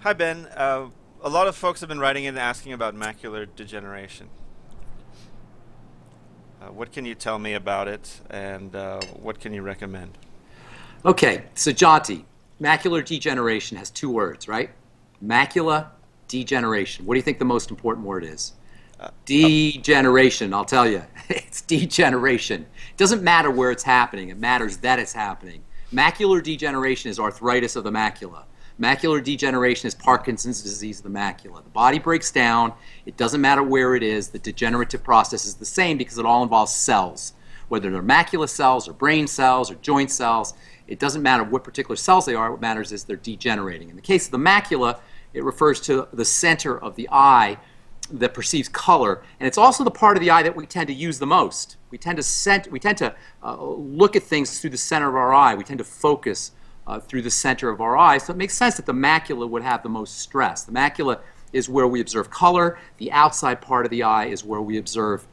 Hi, Ben. A lot of folks have been writing in and asking about macular degeneration. What can you tell me about it, and what can you recommend? Okay, so Jonty, macular degeneration has two words, right? Macula degeneration. What do you think the most important word is? Uh, uh, Degeneration, I'll tell you. It's degeneration. It doesn't matter where it's happening, it matters that it's happening. Macular degeneration is arthritis of the macula. Macular degeneration is Parkinson's disease of the macula. The body breaks down. It doesn't matter where it is. The degenerative process is the same because it all involves cells, whether they're macula cells or brain cells or joint cells. It doesn't matter what particular cells they are. What matters is they're degenerating. In the case of the macula, it refers to the center of the eye that perceives color, and it's also the part of the eye that we tend to use the most. We tend to look at things through the center of our eye. We tend to focus through the center of our eye. So it makes sense that the macula would have the most stress. The macula is where we observe color. The outside part of the eye is where we observe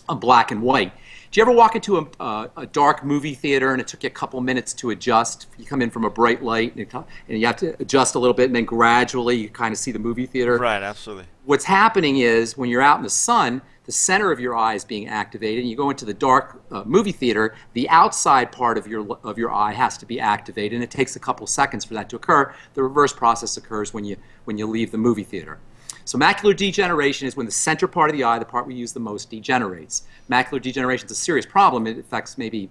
black and white. Do you ever walk into a dark movie theater and it took you a couple minutes to adjust? You come in from a bright light and you have to adjust a little bit, and then gradually you kind of see the movie theater. right, absolutely. What's happening is when you're out in the sun, the center of your eye is being activated, and you go into the dark movie theater, the outside part of your eye has to be activated, and it takes a couple seconds for that to occur. The reverse process occurs when you leave the movie theater. So macular degeneration is when the center part of the eye, the part we use the most, degenerates. Macular degeneration is a serious problem. It affects maybe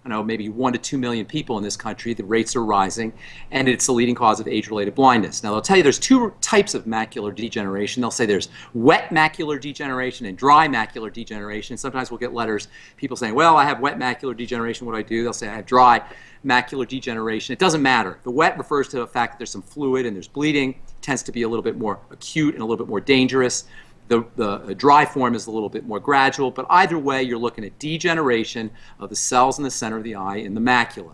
1 to 2 million people in this country. The rates are rising, and it's the leading cause of age-related blindness. Now, they'll tell you there's two types of macular degeneration. They'll say there's wet macular degeneration and dry macular degeneration. Sometimes we'll get letters, people saying, well, I have wet macular degeneration, what do I do? They'll say I have dry macular degeneration. It doesn't matter. The wet refers to the fact that there's some fluid and there's bleeding. It tends to be a little bit more acute and a little bit more dangerous. The dry form is a little bit more gradual, but either way, you're looking at degeneration of the cells in the center of the eye in the macula.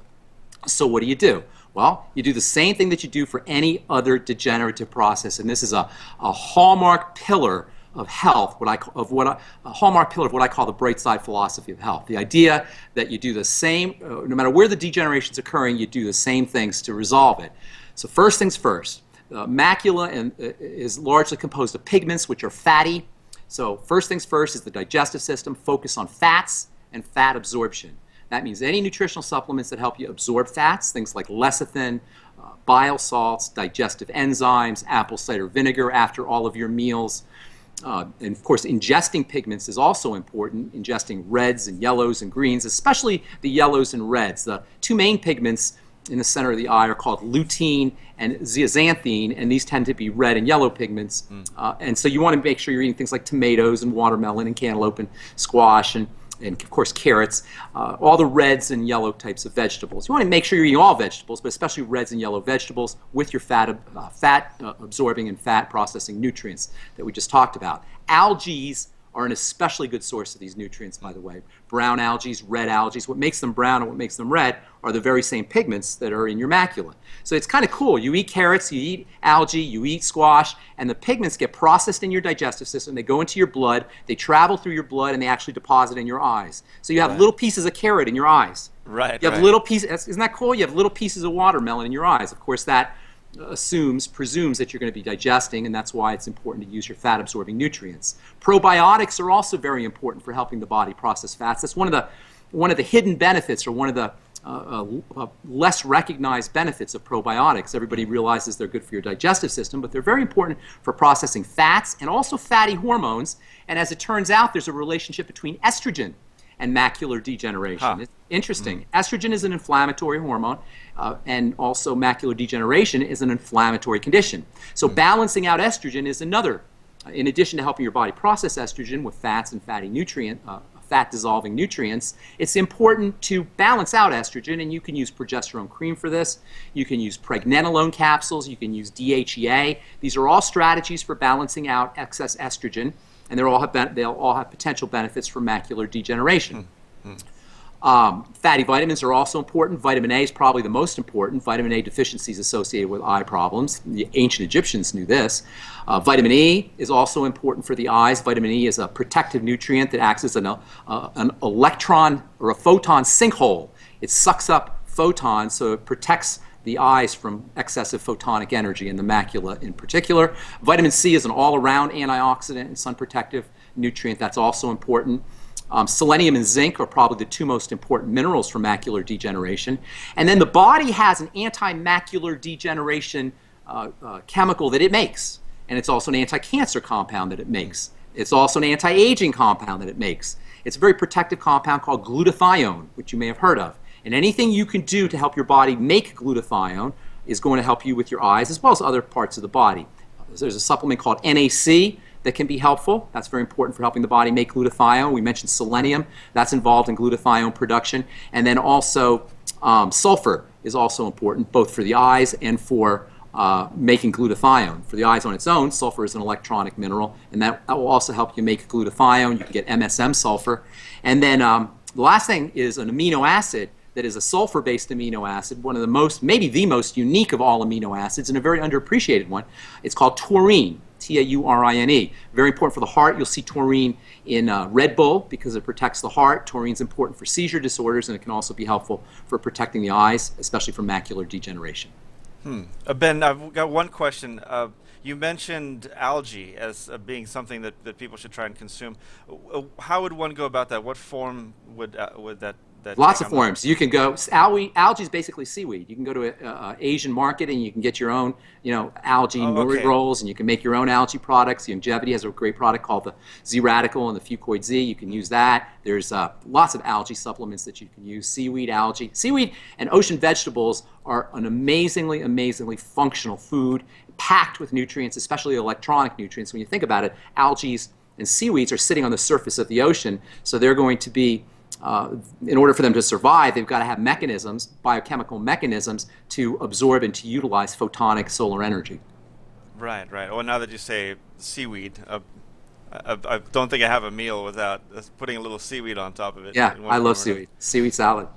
So what do? Well, you do the same thing that you do for any other degenerative process, and this is a hallmark pillar of health, a hallmark pillar of what I call the bright side philosophy of health. The idea that you do the same, no matter where the degeneration is occurring, you do the same things to resolve it. So first things first. Macula is largely composed of pigments, which are fatty. So first things first is the digestive system. Focus on fats and fat absorption. That means any nutritional supplements that help you absorb fats, things like lecithin, bile salts, digestive enzymes, apple cider vinegar after all of your meals. And of course, ingesting pigments is also important. Ingesting reds and yellows and greens, especially the yellows and reds. The two main pigments in the center of the eye are called lutein and zeaxanthine, and these tend to be red and yellow pigments. And so you want to make sure you're eating things like tomatoes and watermelon and cantaloupe and squash and of course carrots, all the reds and yellow types of vegetables. You want to make sure you're eating all vegetables, but especially reds and yellow vegetables with your fat absorbing and fat processing nutrients that we just talked about. Algae are an especially good source of these nutrients, by the way. Brown algae, red algae. What makes them brown and what makes them red are the very same pigments that are in your macula. So it's kind of cool. You eat carrots, you eat algae, you eat squash, and the pigments get processed in your digestive system. They go into your blood, they travel through your blood, and they actually deposit in your eyes. So you have Right, little pieces of carrot in your eyes. right, You have right. little pieces, isn't that cool? You have little pieces of watermelon in your eyes. Of course, that presumes that you're going to be digesting, and that's why it's important to use your fat-absorbing nutrients. Probiotics are also very important for helping the body process fats. That's one of the hidden benefits, or one of the less recognized benefits of probiotics. Everybody realizes they're good for your digestive system, but they're very important for processing fats and also fatty hormones. And as it turns out, there's a relationship between estrogen and macular degeneration. Huh. It's interesting. Estrogen is an inflammatory hormone, and also macular degeneration is an inflammatory condition. So balancing out estrogen is another, in addition to helping your body process estrogen with fats and fat-dissolving nutrients, it's important to balance out estrogen, and you can use progesterone cream for this. You can use pregnenolone capsules. You can use DHEA. These are all strategies for balancing out excess estrogen, and they'll all have potential benefits for macular degeneration. Fatty vitamins are also important. Vitamin A is probably the most important. Vitamin A deficiency is associated with eye problems. The ancient Egyptians knew this. Vitamin E is also important for the eyes. Vitamin E is a protective nutrient that acts as an electron or a photon sinkhole. It sucks up photons, so it protects the eyes from excessive photonic energy, and the macula in particular. Vitamin C is an all-around antioxidant and sun protective nutrient. That's also important. Selenium and zinc are probably the two most important minerals for macular degeneration. And then the body has an anti-macular degeneration chemical that it makes. And it's also an anti-cancer compound that it makes. It's also an anti-aging compound that it makes. It's a very protective compound called glutathione, which you may have heard of. And anything you can do to help your body make glutathione is going to help you with your eyes as well as other parts of the body. There's a supplement called NAC that can be helpful. That's very important for helping the body make glutathione. We mentioned selenium. That's involved in glutathione production. And then also sulfur is also important both for the eyes and for making glutathione. For the eyes on its own, sulfur is an electronic mineral, and that will also help you make glutathione. You can get MSM sulfur. And then the last thing is an amino acid that is a sulfur-based amino acid, one of the most, maybe the most unique of all amino acids, and a very underappreciated one. It's called taurine, Taurine. Very important for the heart. You'll see taurine in Red Bull because it protects the heart. Taurine's important for seizure disorders, and it can also be helpful for protecting the eyes, especially from macular degeneration. Ben, I've got one question. You mentioned algae as being something that people should try and consume. How would one go about that? What form would that Lots of forms. You can go, algae is basically seaweed. You can go to an Asian market and you can get your own, algae nori rolls, and you can make your own algae products. Longevity has a great product called the Z Radical and the Fuchs Z. You can use that. There's lots of algae supplements that you can use. Seaweed, algae. Seaweed and ocean vegetables are an amazingly, amazingly functional food, packed with nutrients, especially electronic nutrients. When you think about it, algae and seaweeds are sitting on the surface of the ocean, so they're going to be in order for them to survive, they've got to have mechanisms, biochemical mechanisms, to absorb and to utilize photonic solar energy. Right. Well, now that you say seaweed, I don't think I have a meal without putting a little seaweed on top of it. Yeah, I love seaweed. Seaweed salad.